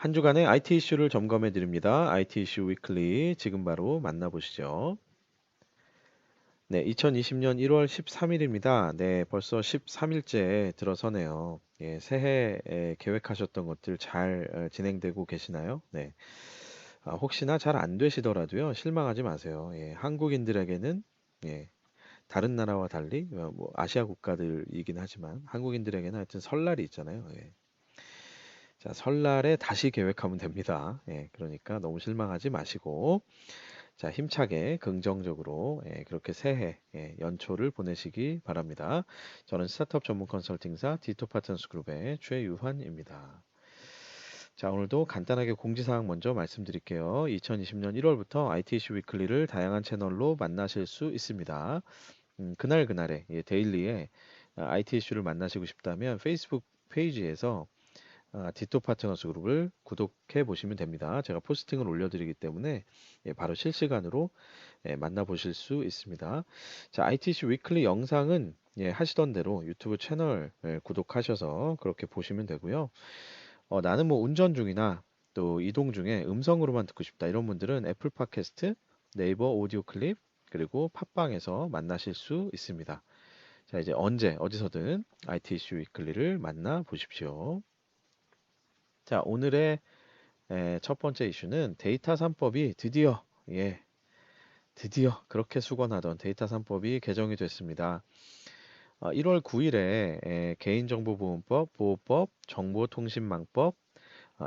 한 주간의 IT 이슈를 점검해 드립니다. IT 이슈 위클리 지금 바로 만나보시죠. 네, 2020년 1월 13일입니다. 네, 벌써 13일째 들어서네요. 예, 새해에 계획하셨던 것들 잘 진행되고 계시나요? 네. 혹시나 잘 안 되시더라도요, 실망하지 마세요. 예, 한국인들에게는 예, 다른 나라와 달리 뭐 아시아 국가들이긴 하지만 한국인들에게는 하여튼 설날이 있잖아요. 예. 자, 설날에 다시 계획하면 됩니다. 예, 그러니까 너무 실망하지 마시고, 자, 힘차게 긍정적으로 그렇게 새해 연초를 보내시기 바랍니다. 저는 스타트업 전문 컨설팅사 디토파트너스 그룹의 최유환입니다. 자, 오늘도 간단하게 공지사항 먼저 말씀드릴게요. 2020년 1월부터 IT 이슈 위클리를 다양한 채널로 만나실 수 있습니다. 그날 그날에 데일리에 IT 이슈를 만나시고 싶다면 페이스북 페이지에서 디토 파트너스 그룹을 구독해 보시면 됩니다. 제가 포스팅을 올려드리기 때문에 바로 실시간으로 만나보실 수 있습니다. 자, ITC 위클리 영상은 하시던 대로 유튜브 채널 구독하셔서 그렇게 보시면 되고요. 나는 뭐 운전 중이나 또 이동 중에 음성으로만 듣고 싶다 이런 분들은 애플 팟캐스트, 네이버 오디오 클립 그리고 팟빵에서 만나실 수 있습니다. 자, 이제 언제 어디서든 IT 이슈 위클리를 만나 보십시오. 자, 오늘의 첫 번째 이슈는 데이터 3법이 드디어 그렇게 수건하던 데이터 3법이 개정이 됐습니다. 1월 9일에 개인정보보호법, 보호법, 정보통신망법,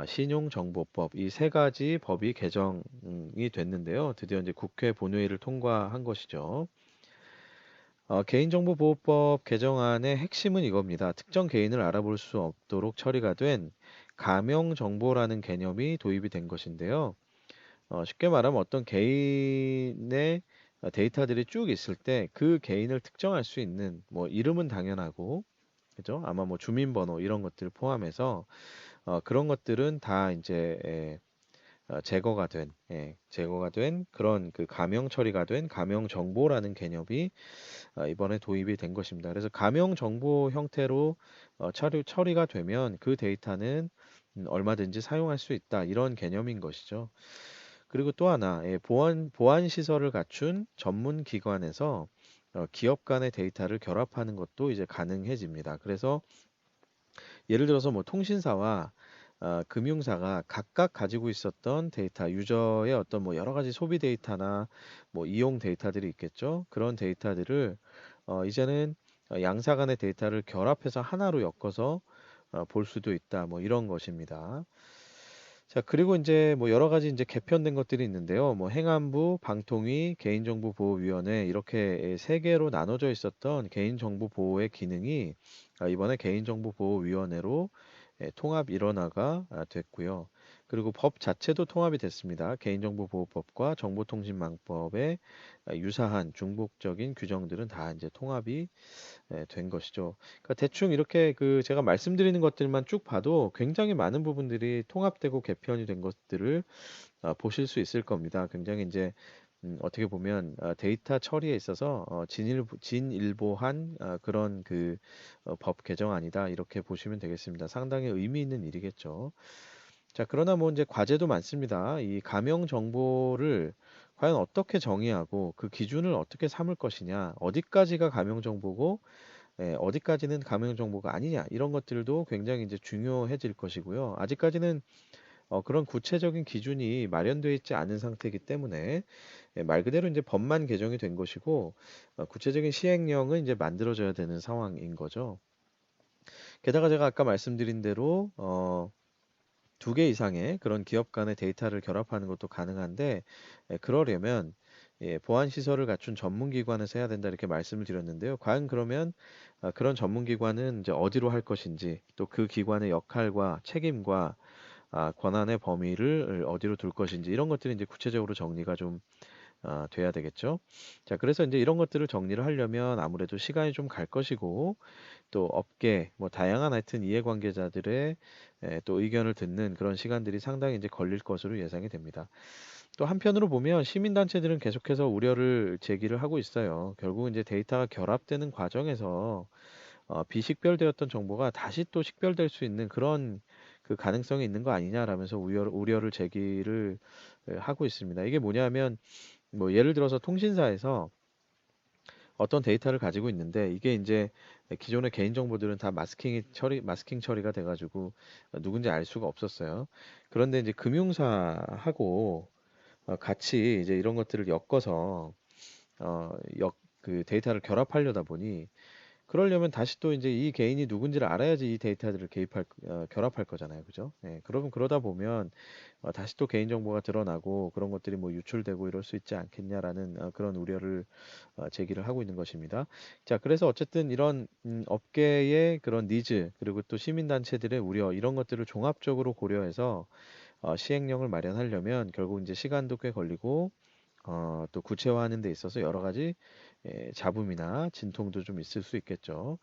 신용정보법 이 세 가지 법이 개정이 됐는데요. 드디어 이제 국회 본회의를 통과한 것이죠. 개인정보보호법 개정안의 핵심은 이겁니다. 특정 개인을 알아볼 수 없도록 처리가 된 가명정보라는 개념이 도입이 된 것인데요. 쉽게 말하면 어떤 개인의 데이터들이 쭉 있을 때 그 개인을 특정할 수 있는 뭐 이름은 당연하고 그죠? 아마 뭐 주민번호 이런 것들 포함해서 그런 것들은 다 이제 제거가 된 그런 그 가명 처리가 된 가명 정보라는 개념이 이번에 도입이 된 것입니다. 그래서 가명 정보 형태로 처리가 되면 그 데이터는 얼마든지 사용할 수 있다 이런 개념인 것이죠. 그리고 또 하나, 보안 시설을 갖춘 전문 기관에서 기업 간의 데이터를 결합하는 것도 이제 가능해집니다. 그래서 예를 들어서 뭐 통신사와 금융사가 각각 가지고 있었던 데이터, 유저의 어떤 뭐 여러 가지 소비 데이터나 뭐 이용 데이터들이 있겠죠. 그런 데이터들을 이제는 양사 간의 데이터를 결합해서 하나로 엮어서 볼 수도 있다. 뭐 이런 것입니다. 자, 그리고 이제 뭐 여러 가지 이제 개편된 것들이 있는데요. 뭐 행안부, 방통위, 개인정보보호위원회 이렇게 세 개로 나눠져 있었던 개인정보 보호의 기능이 이번에 개인정보보호위원회로 통합 일원화가 됐고요. 그리고 법 자체도 통합이 됐습니다. 개인정보보호법과 정보통신망법에 유사한 중복적인 규정들은 다 이제 통합이 된 것이죠. 그러니까 대충 이렇게 그 제가 말씀드리는 것들만 쭉 봐도 굉장히 많은 부분들이 통합되고 개편이 된 것들을 보실 수 있을 겁니다. 굉장히 이제 어떻게 보면 데이터 처리에 있어서 진일보한 그런 그 법 개정안이다 이렇게 보시면 되겠습니다. 상당히 의미 있는 일이겠죠. 자, 그러나 뭐 이제 과제도 많습니다. 이 가명 정보를 과연 어떻게 정의하고 그 기준을 어떻게 삼을 것이냐, 어디까지가 가명 정보고 어디까지는 가명 정보가 아니냐 이런 것들도 굉장히 이제 중요해질 것이고요. 아직까지는 그런 구체적인 기준이 마련되어 있지 않은 상태이기 때문에 말 그대로 이제 법만 개정이 된 것이고 구체적인 시행령은 이제 만들어져야 되는 상황인 거죠. 게다가 제가 아까 말씀드린 대로 두 개 이상의 그런 기업 간의 데이터를 결합하는 것도 가능한데 그러려면 보안 시설을 갖춘 전문 기관에서 해야 된다 이렇게 말씀을 드렸는데요. 과연 그러면 그런 전문 기관은 이제 어디로 할 것인지 또 그 기관의 역할과 책임과 권한의 범위를 어디로 둘 것인지 이런 것들이 이제 구체적으로 정리가 좀 돼야 되겠죠. 자, 그래서 이제 이런 것들을 정리를 하려면 아무래도 시간이 좀 갈 것이고 또 업계 뭐 다양한 하여튼 이해관계자들의 또 의견을 듣는 그런 시간들이 상당히 이제 걸릴 것으로 예상이 됩니다. 또 한편으로 보면 시민단체들은 계속해서 우려를 제기를 하고 있어요. 결국은 이제 데이터가 결합되는 과정에서 비식별되었던 정보가 다시 또 식별될 수 있는 그런 그 가능성이 있는 거 아니냐라면서 우려를 제기를 하고 있습니다. 이게 뭐냐면 뭐 예를 들어서 통신사에서 어떤 데이터를 가지고 있는데 이게 이제 기존의 개인 정보들은 다 마스킹 처리가 돼가지고 누군지 알 수가 없었어요. 그런데 이제 금융사하고 같이 이제 이런 것들을 엮어서 그 데이터를 결합하려다 보니 그러려면 다시 또 이제 이 개인이 누군지를 알아야지 이 데이터들을 결합할 거잖아요. 그죠? 예, 그러면 그러다 보면 다시 또 개인정보가 드러나고 그런 것들이 뭐 유출되고 이럴 수 있지 않겠냐라는 그런 우려를 제기를 하고 있는 것입니다. 자, 그래서 어쨌든 이런 업계의 그런 니즈 그리고 또 시민단체들의 우려 이런 것들을 종합적으로 고려해서 시행령을 마련하려면 결국 이제 시간도 꽤 걸리고 또 구체화하는 데 있어서 여러 가지 잡음이나 진통도 좀 있을 수 있겠죠.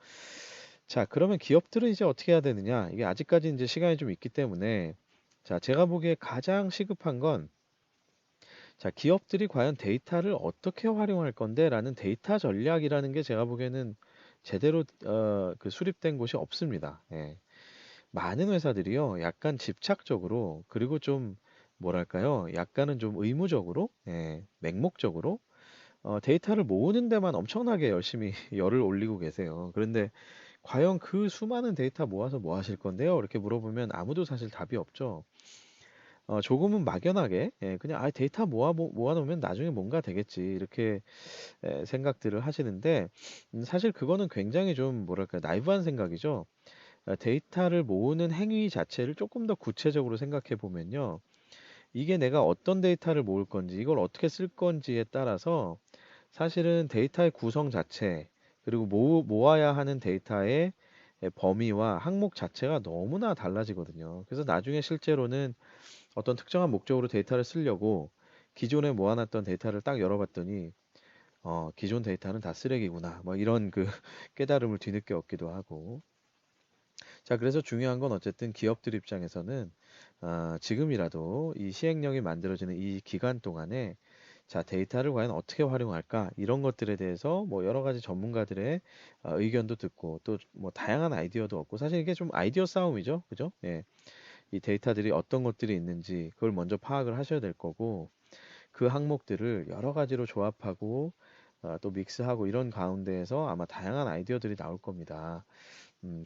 자, 그러면 기업들은 이제 어떻게 해야 되느냐? 이게 아직까지 이제 시간이 좀 있기 때문에 자, 제가 보기에 가장 시급한 건 자, 기업들이 과연 데이터를 어떻게 활용할 건데라는 데이터 전략이라는 게 제가 보기에는 제대로 그 수립된 곳이 없습니다. 예. 많은 회사들이요, 약간 집착적으로 그리고 좀 뭐랄까요, 약간은 좀 의무적으로, 맹목적으로 데이터를 모으는 데만 엄청나게 열심히 열을 올리고 계세요. 그런데 과연 그 수많은 데이터 모아서 뭐 하실 건데요? 이렇게 물어보면 아무도 사실 답이 없죠. 조금은 막연하게 그냥 데이터 모아놓으면 나중에 뭔가 되겠지 이렇게 생각들을 하시는데 사실 그거는 굉장히 좀 뭐랄까 나이브한 생각이죠. 데이터를 모으는 행위 자체를 조금 더 구체적으로 생각해 보면요. 이게 내가 어떤 데이터를 모을 건지 이걸 어떻게 쓸 건지에 따라서 사실은 데이터의 구성 자체 그리고 모아야 하는 데이터의 범위와 항목 자체가 너무나 달라지거든요. 그래서 나중에 실제로는 어떤 특정한 목적으로 데이터를 쓰려고 기존에 모아놨던 데이터를 딱 열어봤더니 기존 데이터는 다 쓰레기구나. 뭐 이런 그 깨달음을 뒤늦게 얻기도 하고. 자, 그래서 중요한 건 어쨌든 기업들 입장에서는 지금이라도 이 시행령이 만들어지는 이 기간 동안에 자, 데이터를 과연 어떻게 활용할까? 이런 것들에 대해서 뭐 여러 가지 전문가들의 의견도 듣고 또 뭐 다양한 아이디어도 얻고 사실 이게 좀 아이디어 싸움이죠. 그죠? 예. 이 데이터들이 어떤 것들이 있는지 그걸 먼저 파악을 하셔야 될 거고 그 항목들을 여러 가지로 조합하고 또 믹스하고 이런 가운데에서 아마 다양한 아이디어들이 나올 겁니다.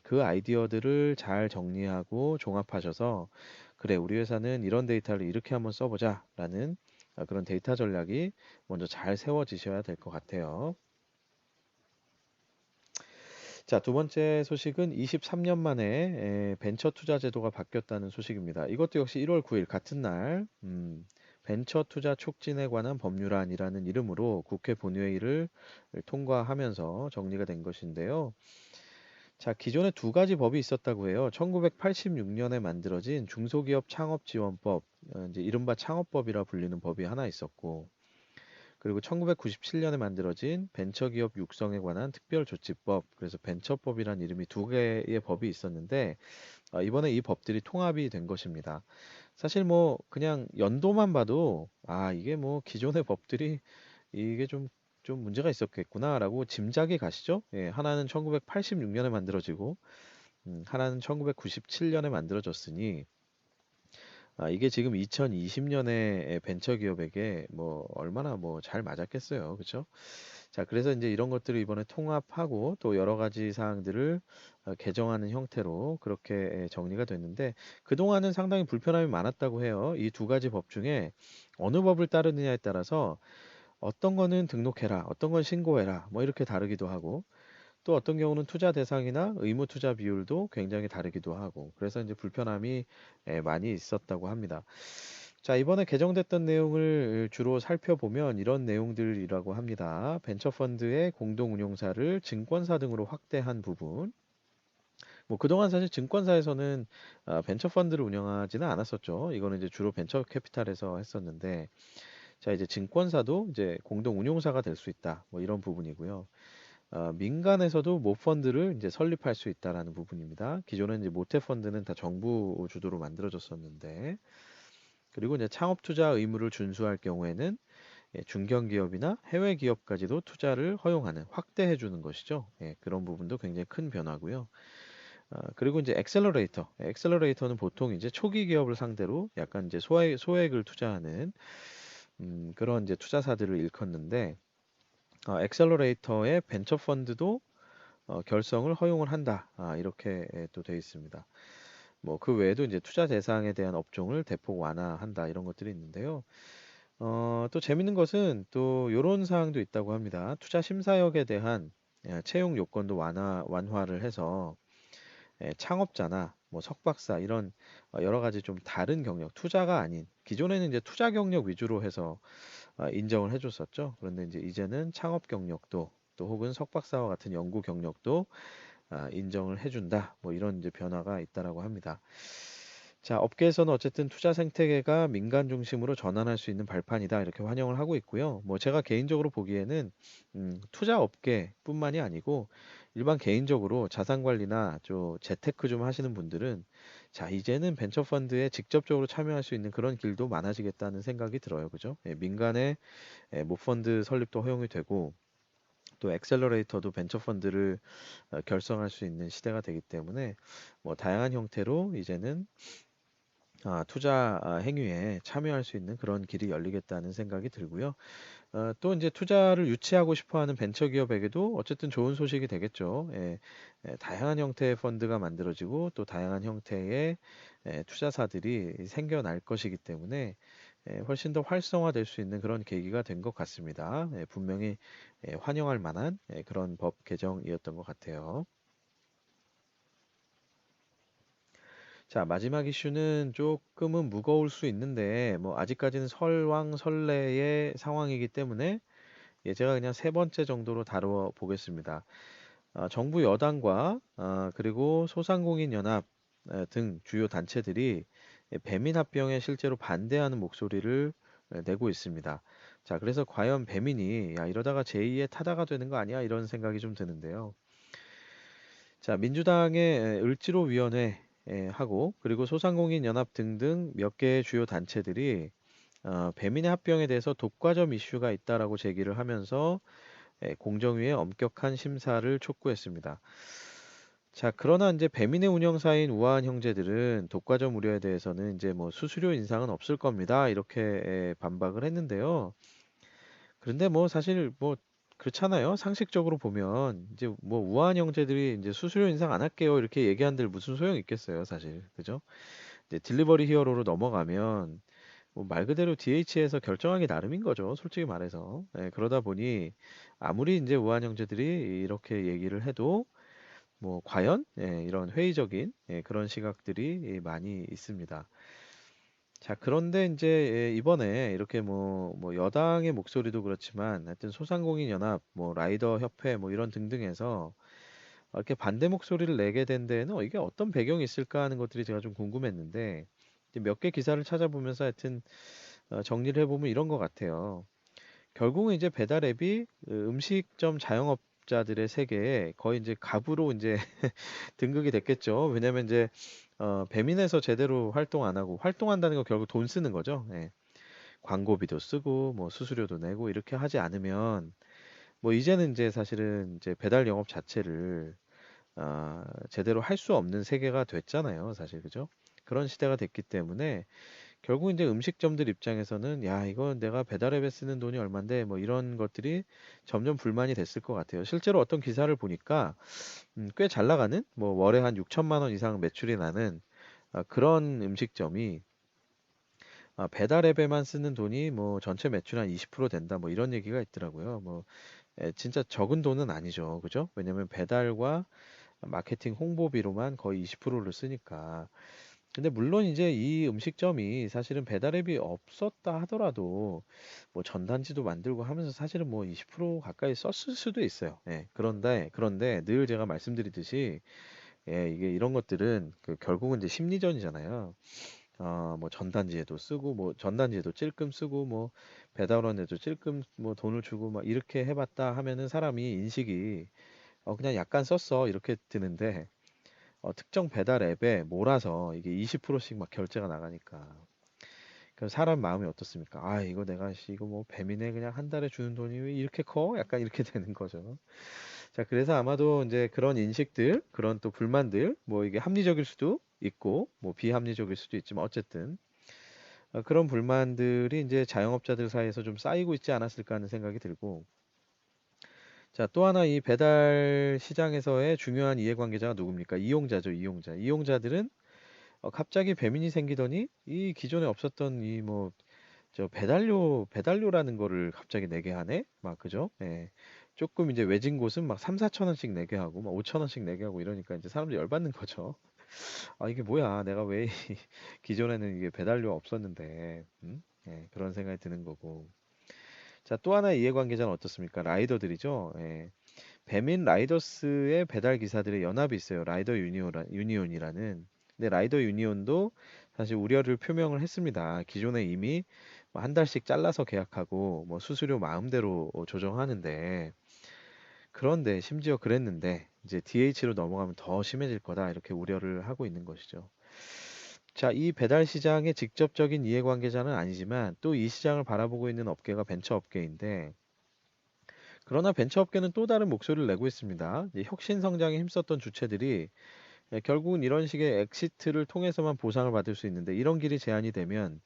그 아이디어들을 잘 정리하고 종합하셔서 그래, 우리 회사는 이런 데이터를 이렇게 한번 써보자라는 그런 데이터 전략이 먼저 잘 세워지셔야 될 것 같아요. 자, 두 번째 소식은 23년 만에 벤처 투자 제도가 바뀌었다는 소식입니다. 이것도 역시 1월 9일 같은 날 벤처 투자 촉진에 관한 법률안이라는 이름으로 국회 본회의를 통과하면서 정리가 된 것인데요. 자, 기존에 두 가지 법이 있었다고 해요. 1986년에 만들어진 중소기업 창업지원법, 이제 이른바 창업법이라 불리는 법이 하나 있었고, 그리고 1997년에 만들어진 벤처기업 육성에 관한 특별조치법, 그래서 벤처법이란 이름이 두 개의 법이 있었는데, 이번에 이 법들이 통합이 된 것입니다. 사실 뭐 그냥 연도만 봐도 이게 뭐 기존의 법들이 이게 좀 문제가 있었겠구나라고 짐작이 가시죠? 예, 하나는 1986년에 만들어지고 하나는 1997년에 만들어졌으니 이게 지금 2020년에 벤처 기업에게 뭐 얼마나 뭐 잘 맞았겠어요. 그렇죠? 자, 그래서 이제 이런 것들을 이번에 통합하고 또 여러 가지 사항들을 개정하는 형태로 그렇게 정리가 됐는데 그동안은 상당히 불편함이 많았다고 해요. 이 두 가지 법 중에 어느 법을 따르느냐에 따라서 어떤 거는 등록해라, 어떤 건 신고해라, 뭐 이렇게 다르기도 하고 또 어떤 경우는 투자 대상이나 의무 투자 비율도 굉장히 다르기도 하고 그래서 이제 불편함이 많이 있었다고 합니다. 자, 이번에 개정됐던 내용을 주로 살펴보면 이런 내용들이라고 합니다. 벤처 펀드의 공동 운용사를 증권사 등으로 확대한 부분. 뭐 그동안 사실 증권사에서는 벤처 펀드를 운영하지는 않았었죠. 이거는 이제 주로 벤처 캐피탈에서 했었는데 자, 이제 증권사도 이제 공동 운용사가 될 수 있다. 뭐 이런 부분이고요. 민간에서도 모펀드를 이제 설립할 수 있다라는 부분입니다. 기존에 이제 모태펀드는 다 정부 주도로 만들어졌었는데, 그리고 이제 창업 투자 의무를 준수할 경우에는 중견기업이나 해외 기업까지도 투자를 허용하는 확대해 주는 것이죠. 예, 그런 부분도 굉장히 큰 변화고요. 그리고 이제 엑셀러레이터는 보통 이제 초기 기업을 상대로 약간 이제 소액을 투자하는 그런 이제 투자사들을 일컫는데 엑셀러레이터의 벤처 펀드도 결성을 허용을 한다. 이렇게 또 되어 있습니다. 뭐 그 외에도 이제 투자 대상에 대한 업종을 대폭 완화한다 이런 것들이 있는데요. 또 재밌는 것은 또 이런 사항도 있다고 합니다. 투자 심사역에 대한 채용 요건도 완화를 해서 창업자나 뭐 석박사 이런 여러 가지 좀 다른 경력, 투자가 아닌 기존에는 이제 투자 경력 위주로 해서 인정을 해줬었죠. 그런데 이제 이제는 창업 경력도 또 혹은 석박사와 같은 연구 경력도 인정을 해준다. 뭐 이런 이제 변화가 있다라고 합니다. 자, 업계에서는 어쨌든 투자 생태계가 민간 중심으로 전환할 수 있는 발판이다. 이렇게 환영을 하고 있고요. 뭐 제가 개인적으로 보기에는 투자 업계뿐만이 아니고 일반 개인적으로 자산 관리나 좀 재테크 좀 하시는 분들은 자, 이제는 벤처 펀드에 직접적으로 참여할 수 있는 그런 길도 많아지겠다는 생각이 들어요. 그죠? 민간의 모펀드 설립도 허용이 되고 또 엑셀러레이터도 벤처 펀드를 결성할 수 있는 시대가 되기 때문에 뭐 다양한 형태로 이제는 투자 행위에 참여할 수 있는 그런 길이 열리겠다는 생각이 들고요. 또 이제 투자를 유치하고 싶어하는 벤처 기업에게도 어쨌든 좋은 소식이 되겠죠. 다양한 형태의 펀드가 만들어지고 또 다양한 형태의 투자사들이 생겨날 것이기 때문에 훨씬 더 활성화될 수 있는 그런 계기가 된 것 같습니다. 분명히 환영할 만한 그런 법 개정이었던 것 같아요. 자, 마지막 이슈는 조금은 무거울 수 있는데, 뭐, 아직까지는 설왕설래의 상황이기 때문에, 제가 그냥 세 번째 정도로 다뤄 보겠습니다. 정부 여당과, 그리고 소상공인연합 등 주요 단체들이 배민 합병에 실제로 반대하는 목소리를 내고 있습니다. 자, 그래서 과연 배민이, 야, 이러다가 제2의 타다가 되는 거 아니야? 이런 생각이 좀 드는데요. 자, 민주당의 을지로위원회 하고 그리고 소상공인 연합 등등 몇 개의 주요 단체들이 배민의 합병에 대해서 독과점 이슈가 있다라고 제기를 하면서 공정위의 엄격한 심사를 촉구했습니다. 자, 그러나 이제 배민의 운영사인 우아한 형제들은 독과점 우려에 대해서는 이제 뭐 수수료 인상은 없을 겁니다. 이렇게 반박을 했는데요. 그런데 뭐 사실 뭐 그렇잖아요. 상식적으로 보면 이제 뭐 우아한 형제들이 이제 수수료 인상 안 할게요. 이렇게 얘기한들 무슨 소용이 있겠어요, 사실. 그죠? 이제 딜리버리 히어로로 넘어가면 뭐 말 그대로 DH에서 결정하기 나름인 거죠. 솔직히 말해서. 그러다 보니 아무리 이제 우아한 형제들이 이렇게 얘기를 해도 뭐 과연 이런 회의적인 그런 시각들이 많이 있습니다. 자, 그런데 이제 이번에 이렇게 뭐 여당의 목소리도 그렇지만 하여튼 소상공인 연합, 뭐 라이더 협회 뭐 이런 등등에서 이렇게 반대 목소리를 내게 된 데에는 이게 어떤 배경이 있을까 하는 것들이 제가 좀 궁금했는데 몇 개 기사를 찾아보면서 하여튼 정리를 해보면 이런 것 같아요. 결국은 이제 배달 앱이 음식점 자영업자들의 세계에 거의 이제 갑으로 이제 등극이 됐겠죠. 왜냐면 이제 배민에서 제대로 활동 안 하고 활동한다는 거 결국 돈 쓰는 거죠. 광고비도 쓰고 뭐 수수료도 내고 이렇게 하지 않으면 뭐 이제는 이제 사실은 이제 배달 영업 자체를 제대로 할 수 없는 세계가 됐잖아요. 사실 그죠? 그런 시대가 됐기 때문에 결국 이제 음식점들 입장에서는 야, 이거 내가 배달앱에 쓰는 돈이 얼만데 뭐 이런 것들이 점점 불만이 됐을 것 같아요. 실제로 어떤 기사를 보니까 꽤 잘 나가는 뭐 월에 한 6천만 원 이상 매출이 나는 그런 음식점이 배달 앱에만 쓰는 돈이 뭐 전체 매출 한 20% 된다 뭐 이런 얘기가 있더라고요. 뭐 진짜 적은 돈은 아니죠. 그죠? 왜냐면 배달과 마케팅 홍보비로만 거의 20%를 쓰니까. 근데 물론 이제 이 음식점이 사실은 배달 앱이 없었다 하더라도 뭐 전단지도 만들고 하면서 사실은 뭐 20% 가까이 썼을 수도 있어요. 그런데 늘 제가 말씀드리듯이 이게 이런 것들은 그 결국은 이제 심리전이잖아요. 뭐 전단지에도 쓰고 뭐 전단지에도 찔끔 쓰고 뭐 배달원에도 찔끔 뭐 돈을 주고 막 이렇게 해봤다 하면은 사람이 인식이 그냥 약간 썼어 이렇게 드는데 특정 배달 앱에 몰아서 이게 20%씩 막 결제가 나가니까 그럼 사람 마음이 어떻습니까? 아, 이거 내가 이거 뭐 배민에 그냥 한 달에 주는 돈이 왜 이렇게 커? 약간 이렇게 되는 거죠. 자, 그래서 아마도 이제 그런 인식들, 그런 또 불만들, 뭐 이게 합리적일 수도 있고, 뭐 비합리적일 수도 있지만 어쨌든 그런 불만들이 이제 자영업자들 사이에서 좀 쌓이고 있지 않았을까 하는 생각이 들고, 자, 또 하나 이 배달 시장에서의 중요한 이해관계자가 누굽니까? 이용자죠, 이용자. 이용자들은 갑자기 배민이 생기더니 이 기존에 없었던 이 뭐 저 배달료라는 거를 갑자기 내게 하네? 막 그죠? 예. 조금 이제 외진 곳은 막 3, 4천 원씩 내게 하고 막 5천 원씩 내게 하고 이러니까 이제 사람들이 열받는 거죠. 아, 이게 뭐야? 내가 왜 기존에는 이게 배달료 없었는데, 예, 그런 생각이 드는 거고. 자, 또 하나의 이해관계자는 어떻습니까? 라이더들이죠. 예. 배민 라이더스의 배달 기사들의 연합이 있어요. 유니온이라는. 근데 라이더 유니온도 사실 우려를 표명을 했습니다. 기존에 이미 뭐한 달씩 잘라서 계약하고 뭐 수수료 마음대로 조정하는데, 그런데 심지어 그랬는데 이제 DH로 넘어가면 더 심해질 거다 이렇게 우려를 하고 있는 것이죠. 자, 이 배달 시장의 직접적인 이해관계자는 아니지만 또 이 시장을 바라보고 있는 업계가 벤처업계인데, 그러나 벤처업계는 또 다른 목소리를 내고 있습니다. 이제 혁신 성장에 힘썼던 주체들이 결국은 이런 식의 엑시트를 통해서만 보상을 받을 수 있는데 이런 길이 제한이 되면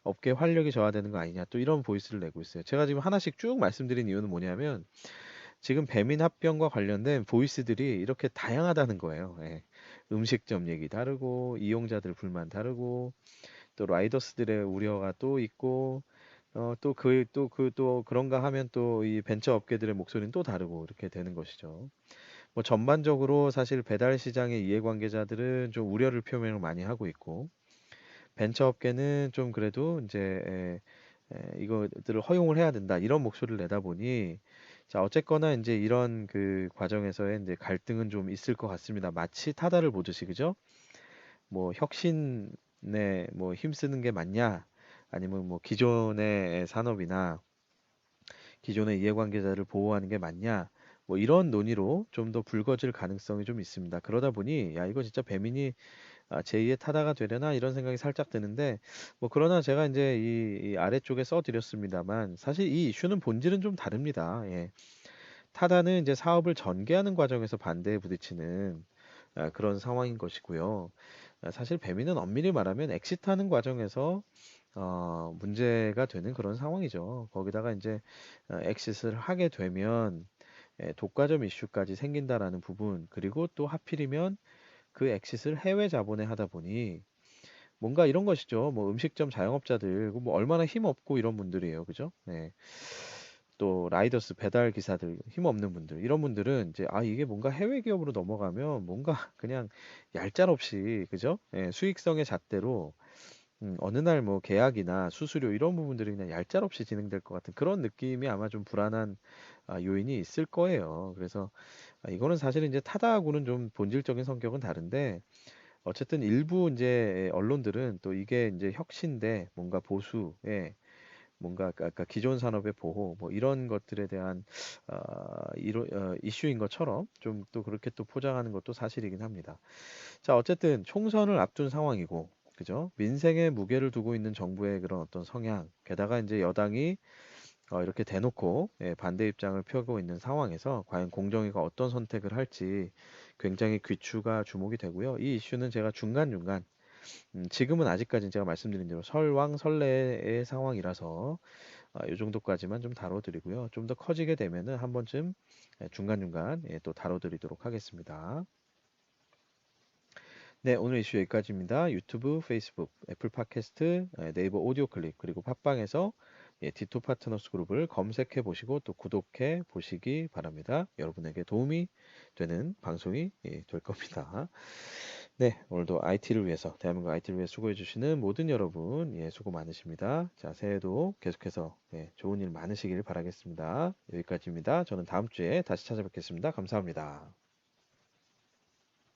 업계 활력이 저하되는 거 아니냐, 또 이런 보이스를 내고 있어요. 제가 지금 하나씩 쭉 말씀드린 이유는 뭐냐면 지금 배민 합병과 관련된 보이스들이 이렇게 다양하다는 거예요. 예. 음식점 얘기 다르고 이용자들 불만 다르고 또 라이더스들의 우려가 또 있고 또 그런가 하면 또 이 벤처 업계들의 목소리는 또 다르고 이렇게 되는 것이죠. 뭐 전반적으로 사실 배달 시장의 이해관계자들은 좀 우려를 표명을 많이 하고 있고 벤처 업계는 좀 그래도 이제 이거들을 허용을 해야 된다 이런 목소리를 내다 보니, 자, 어쨌거나 이제 이런 그 과정에서의 이제 갈등은 좀 있을 것 같습니다. 마치 타다를 보듯이 그죠? 뭐 혁신에 뭐 힘쓰는 게 맞냐? 아니면 뭐 기존의 산업이나 기존의 이해관계자를 보호하는 게 맞냐? 뭐 이런 논의로 좀 더 불거질 가능성이 좀 있습니다. 그러다 보니 야, 이거 진짜 배민이 제2의 타다가 되려나 이런 생각이 살짝 드는데, 뭐 그러나 제가 이제 이 아래쪽에 써드렸습니다만 사실 이 이슈는 본질은 좀 다릅니다. 예. 타다는 이제 사업을 전개하는 과정에서 반대에 부딪히는 그런 상황인 것이고요. 사실 배민은 엄밀히 말하면 엑시트하는 과정에서 문제가 되는 그런 상황이죠. 거기다가 이제 엑시트를 하게 되면 독과점 이슈까지 생긴다라는 부분, 그리고 또 하필이면 그 엑시트를 해외 자본에 하다 보니 뭔가 이런 것이죠. 뭐 음식점 자영업자들 뭐 얼마나 힘없고 이런 분들이에요. 그죠? 네. 또 라이더스 배달 기사들 힘없는 분들 이런 분들은 이제 이게 뭔가 해외 기업으로 넘어가면 뭔가 그냥 얄짤없이 그죠? 예, 수익성의 잣대로 어느 날 뭐 계약이나 수수료 이런 부분들이 그냥 얄짤없이 진행될 것 같은 그런 느낌이 아마 좀 불안한 요인이 있을 거예요. 그래서 이거는 사실은 이제 타다하고는 좀 본질적인 성격은 다른데 어쨌든 일부 이제 언론들은 또 이게 이제 혁신대 뭔가 보수의 뭔가 아까 기존 산업의 보호 뭐 이런 것들에 대한 이슈인 것처럼 좀 또 그렇게 또 포장하는 것도 사실이긴 합니다. 자, 어쨌든 총선을 앞둔 상황이고 그죠? 민생에 무게를 두고 있는 정부의 그런 어떤 성향, 게다가 이제 여당이 이렇게 대놓고 반대 입장을 펴고 있는 상황에서 과연 공정위가 어떤 선택을 할지 굉장히 귀추가 주목이 되고요. 이 이슈는 제가 중간중간 지금은 아직까지 제가 말씀드린 대로 설왕설래의 상황이라서 이 정도까지만 좀 다뤄드리고요. 좀 더 커지게 되면은 한 번쯤 중간중간 또 다뤄드리도록 하겠습니다. 네, 오늘 이슈 여기까지입니다. 유튜브, 페이스북, 애플 팟캐스트, 네이버 오디오 클립, 그리고 팟빵에서 디토 파트너스 그룹을 검색해 보시고 또 구독해 보시기 바랍니다. 여러분에게 도움이 되는 방송이 될 겁니다. 네, 오늘도 IT를 위해서, 대한민국 IT를 위해 수고해 주시는 모든 여러분, 수고 많으십니다. 자, 새해도 계속해서 좋은 일 많으시길 바라겠습니다. 여기까지입니다. 저는 다음 주에 다시 찾아뵙겠습니다. 감사합니다.